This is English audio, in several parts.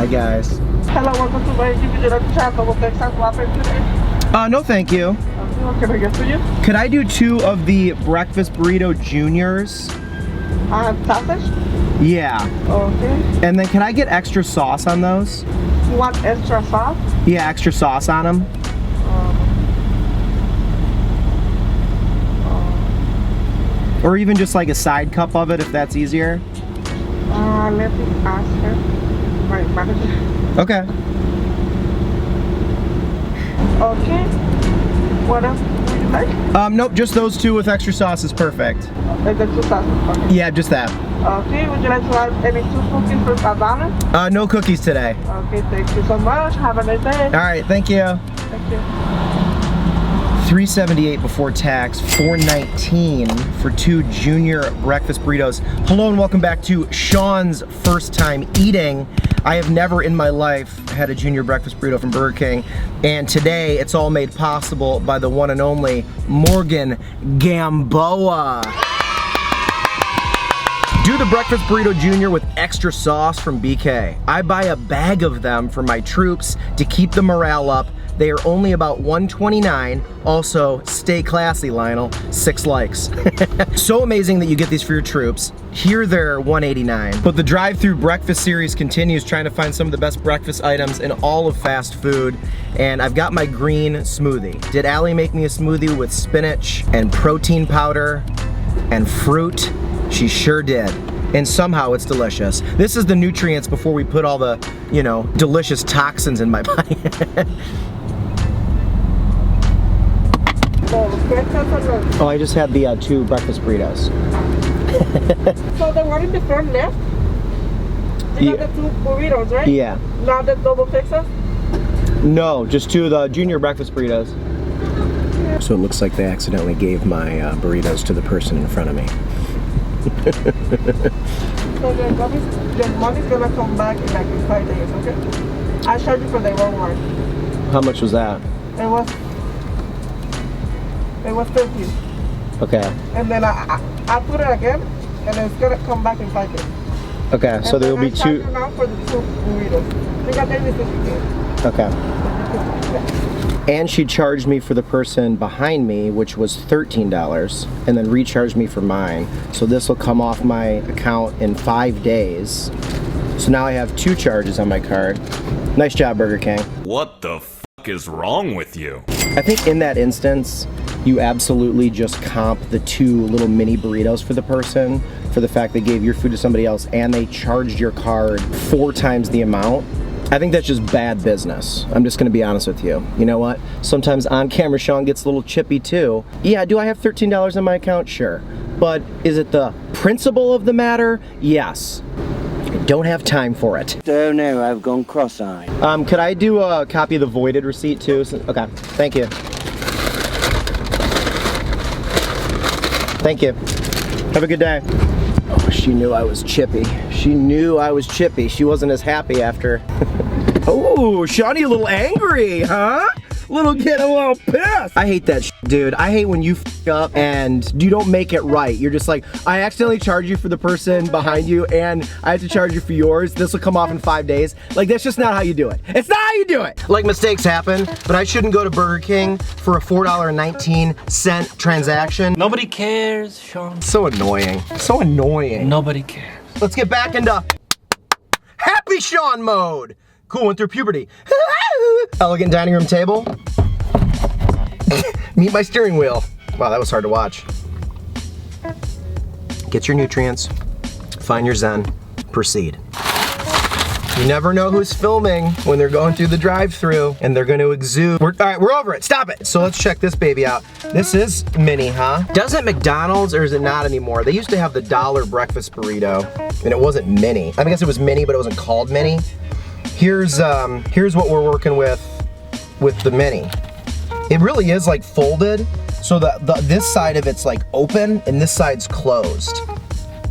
guys. Hello, welcome to my YouTube. Would you like to try a double Texas waffle today? No thank you. What can I get for you? Could I do 2 of the breakfast burrito juniors? Sausage? Yeah. Okay. And then can I get extra sauce on those? You want extra sauce? Yeah, extra sauce on them. Or even just like a side cup of it if that's easier. Let me ask her. My manager. Okay. Okay. What else would you like? Nope, just those 2 with extra sauce is perfect. The 2 sauces. Okay. Yeah, just that. Okay, would you like to add any 2 cookies for $1? No cookies today. Okay, thank you so much. Have a nice day. All right, thank you. Thank you. $3.78 before tax, $4.19 for 2 junior breakfast burritos. Hello and welcome back to Sean's first time eating. I have never in my life had a junior breakfast burrito from Burger King, and today it's all made possible by the one and only Morgan Gamboa. Do the breakfast burrito junior with extra sauce from BK. I buy a bag of them for my troops to keep the morale up. They are only about $1.29. Also, stay classy, Lionel. 6 likes. So amazing that you get these for your troops. Here they're $1.89. But the drive-through breakfast series continues, trying to find some of the best breakfast items in all of fast food. And I've got my green smoothie. Did Allie make me a smoothie with spinach and protein powder and fruit? She sure did. And somehow it's delicious. This is the nutrients before we put all the, you know, delicious toxins in my body. Oh, I just had the 2 breakfast burritos. So the one in the front left? You got the 2 burritos, right? Yeah. Not the double Texas? No, just 2 of the junior breakfast burritos. So it looks like they accidentally gave my burritos to the person in front of me. So the money's gonna come back in like 5 days, okay? I charged you for the wrong one. How much was that? It was 13. Okay. And then I put it again, and it's gonna come back in 5 days. Okay, And so there will be 2. Now for the 2 burritos. You got everything. Okay. And she charged me for the person behind me, which was $13, and then recharged me for mine. So this will come off my account in 5 days. So now I have 2 charges on my card. Nice job, Burger King. What the fuck is wrong with you? I think in that instance, you absolutely just comp the 2 little mini burritos for the person for the fact they gave your food to somebody else and they charged your card 4 times the amount. I think that's just bad business. I'm just gonna be honest with you. You know what? Sometimes on camera Sean gets a little chippy too. Yeah, do I have $13 in my account? Sure. But is it the principle of the matter? Yes. I don't have time for it. Oh no, I've gone cross-eyed. Could I do a copy of the voided receipt too? Okay, thank you. Thank you. Have a good day. Oh, she knew I was chippy. She knew I was chippy. She wasn't as happy after. Oh, Shawnee, a little angry, huh? Getting a little pissed. I hate that dude. I hate when you f up and you don't make it right. You're just like, I accidentally charge you for the person behind you and I have to charge you for yours. This will come off in 5 days. Like, that's just not how you do it. It's not how you do it. Like, mistakes happen, but I shouldn't go to Burger King for a $4.19 transaction. Nobody cares, Sean. So annoying. So annoying. Nobody cares. Let's get back into Happy Sean mode. Cool, went through puberty. Elegant dining room table. Meet my steering wheel. Wow, that was hard to watch. Get your nutrients, find your zen, proceed. You never know who's filming when they're going through the drive-thru and they're gonna exude. All right, we're over it, stop it. So let's check this baby out. This is mini, huh? Does it McDonald's or is it not anymore? They used to have the $1 breakfast burrito and it wasn't mini. I guess it was mini, but it wasn't called mini. Here's what we're working with the mini. It really is like folded, so this side of it's like open and this side's closed.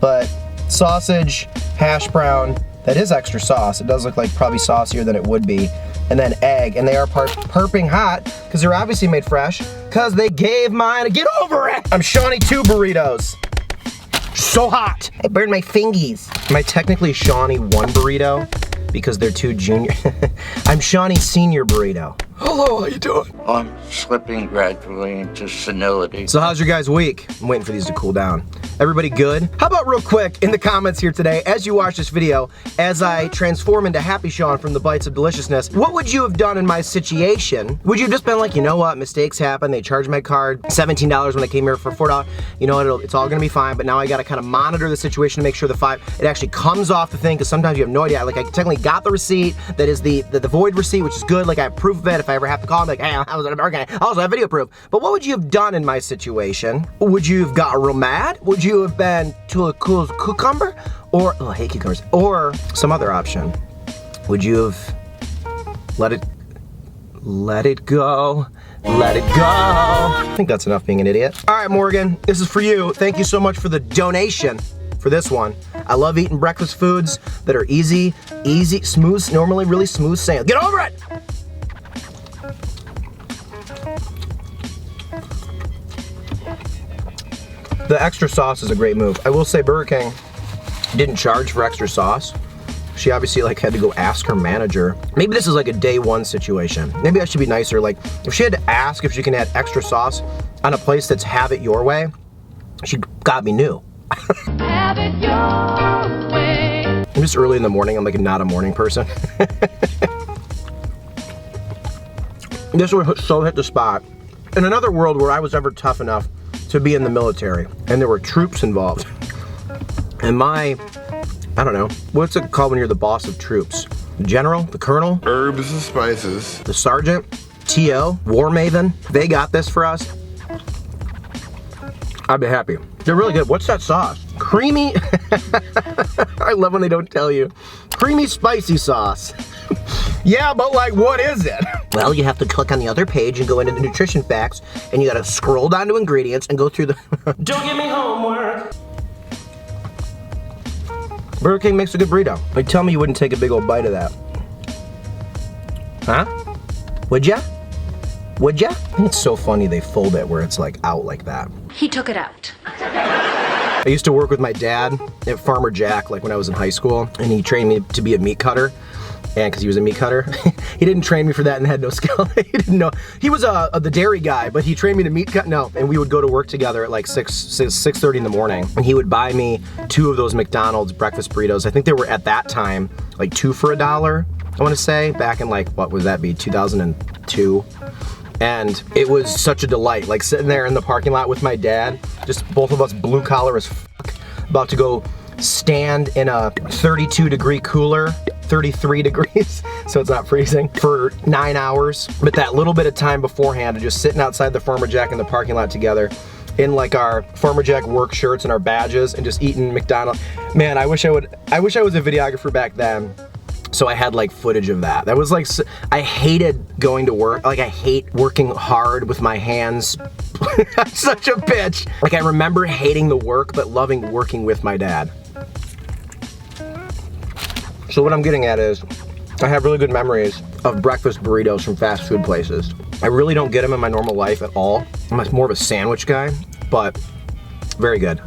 But sausage, hash brown, that is extra sauce. It does look like probably saucier than it would be. And then egg, and they are perping hot because they're obviously made fresh because they gave mine a get over it. I'm Shawnee 2 burritos. So hot. I burned my fingies. Am I technically Shawnee 1 burrito? because they're too junior. I'm Shawnee Senior Burrito. Hello, how you doing? I'm slipping gradually into senility. So how's your guys' week? I'm waiting for these to cool down. Everybody good? How about real quick in the comments here today, as you watch this video, as I transform into Happy Sean from the Bites of Deliciousness, what would you have done in my situation? Would you have just been like, you know what, mistakes happen, they charged my card $17 when I came here for $4, you know what, it's all gonna be fine, but now I gotta kind of monitor the situation to make sure it actually comes off the thing, because sometimes you have no idea. Like, I technically got the receipt, that is the void receipt, which is good, like I have proof of it. If I ever have to call, I'm like, hey, I was at a burger, I also have video proof. But what would you have done in my situation? Would you have got real mad? Would you have been to a cool cucumber? Or, oh, I hate cucumbers. Or some other option. Would you have let it go? Let it go. I think that's enough being an idiot. All right, Morgan, this is for you. Thank you so much for the donation for this one. I love eating breakfast foods that are easy, smooth, normally really smooth sailing. Get over it! The extra sauce is a great move. I will say Burger King didn't charge for extra sauce. She obviously like had to go ask her manager. Maybe this is like a day one situation. Maybe I should be nicer. Like if she had to ask if she can add extra sauce on a place that's have it your way, she got me new. Have it your way. I'm just early in the morning. I'm like not a morning person. This would so hit the spot. In another world where I was ever tough enough to be in the military and there were troops involved, and I don't know, what's it called when you're the boss of troops? The general? The colonel? Herbs and spices. The sergeant? TO? War Maven? They got this for us. I'd be happy. They're really good. What's that sauce? Creamy. I love when they don't tell you. Creamy spicy sauce. Yeah, but like, what is it? Well, you have to click on the other page and go into the nutrition facts, and you gotta scroll down to ingredients and go through the... Don't give me homework. Burger King makes a good burrito. Like, tell me you wouldn't take a big old bite of that. Huh? Would ya? Would ya? I think it's so funny they fold it where it's like out like that. He took it out. I used to work with my dad at Farmer Jack, like when I was in high school, and he trained me to be a meat cutter. And because he was a meat cutter, he didn't train me for that and had no skill. He didn't know. He was the dairy guy, but he trained me to meat cut. No, and we would go to work together at like 6:30 in the morning, and he would buy me 2 of those McDonald's breakfast burritos. I think they were at that time like 2 for $1. I want to say back in like what would that be, 2002. And it was such a delight, like sitting there in the parking lot with my dad, just both of us blue collar as fuck, about to go stand in a 32-degree cooler, 33 degrees, so it's not freezing, for 9 hours. But that little bit of time beforehand, just sitting outside the Farmer Jack in the parking lot together, in like our Farmer Jack work shirts and our badges, and just eating McDonald's. Man, I wish I was a videographer back then, so I had like footage of that. That was like, I hated going to work. Like I hate working hard with my hands. I'm such a bitch. Like I remember hating the work, but loving working with my dad. So what I'm getting at is, I have really good memories of breakfast burritos from fast food places. I really don't get them in my normal life at all. I'm more of a sandwich guy, but very good.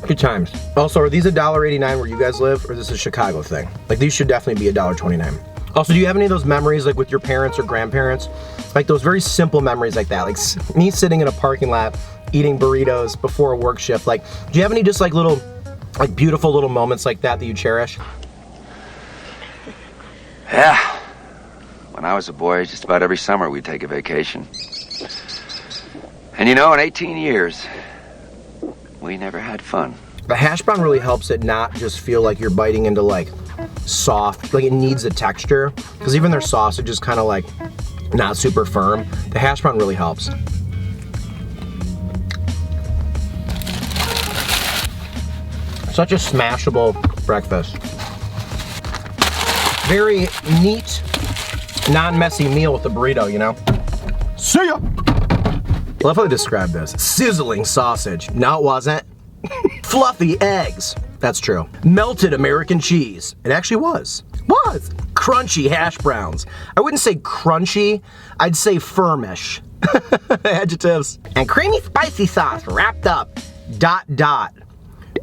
Good times. Also, are these $1.89 where you guys live, or is this a Chicago thing? Like these should definitely be $1.29. Also, do you have any of those memories like with your parents or grandparents? Like those very simple memories like that, like me sitting in a parking lot eating burritos before a work shift. Like, do you have any just like little, like beautiful little moments like that you cherish? Yeah. When I was a boy, just about every summer we'd take a vacation. And you know, in 18 years, we never had fun. The hash brown really helps it not just feel like you're biting into like soft, like it needs a texture. Because even their sausage is kind of like not super firm. The hash brown really helps. Such a smashable breakfast. Very neat, non-messy meal with the burrito, you know? See ya! I love how they describe this. Sizzling sausage. No, it wasn't. Fluffy eggs. That's true. Melted American cheese. It actually was. Was. Crunchy hash browns. I wouldn't say crunchy, I'd say firmish. Adjectives. And creamy spicy sauce wrapped up. ...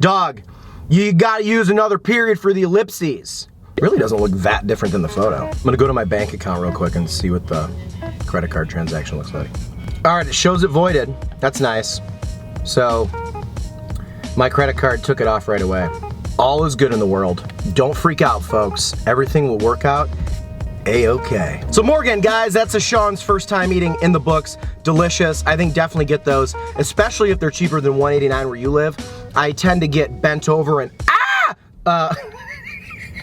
Dog, You gotta use another period for the ellipses. Really doesn't look that different than the photo. I'm gonna go to my bank account real quick and see what the credit card transaction looks like. All right, it shows it voided. That's nice. So, my credit card took it off right away. All is good in the world. Don't freak out, folks. Everything will work out A-okay. So Morgan, guys, that's a Sean's first time eating in the books. Delicious. I think definitely get those, especially if they're cheaper than $189 where you live. I tend to get bent over and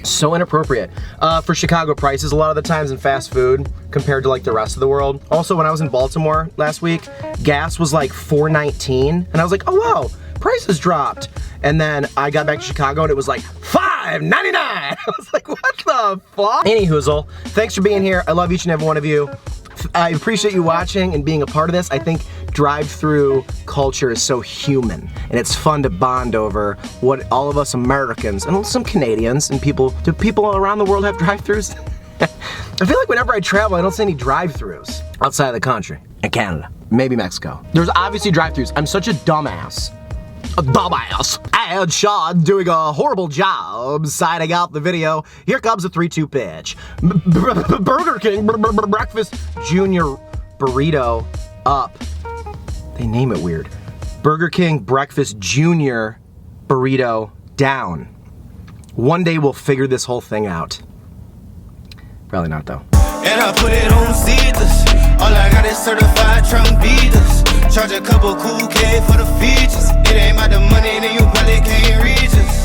so inappropriate for Chicago prices a lot of the times in fast food compared to like the rest of the world. Also, when I was in Baltimore last week, gas was like $4.19 and I was like, oh wow, prices dropped. And then I got back to Chicago and it was like $5.99. I was like, what the fuck? Anyhoozle, thanks for being here. I love each and every one of you. I appreciate you watching and being a part of this. I think drive-through culture is so human, and it's fun to bond over what all of us Americans and some Canadians and people around the world have drive-throughs. I feel like whenever I travel, I don't see any drive-throughs outside of the country. In Canada, maybe Mexico. There's obviously drive-throughs. I'm such a dumbass. A dumbass. And Sean doing a horrible job signing out the video. Here comes a 3-2 pitch. Burger King Breakfast Junior Burrito up. They name it weird. Burger King Breakfast Junior Burrito down. One day we'll figure this whole thing out. Probably not though. And I put it on Caesars. All I got is certified trunk beaters. Charge a couple cool K for the features. It ain't about the money, then you probably can't reach us.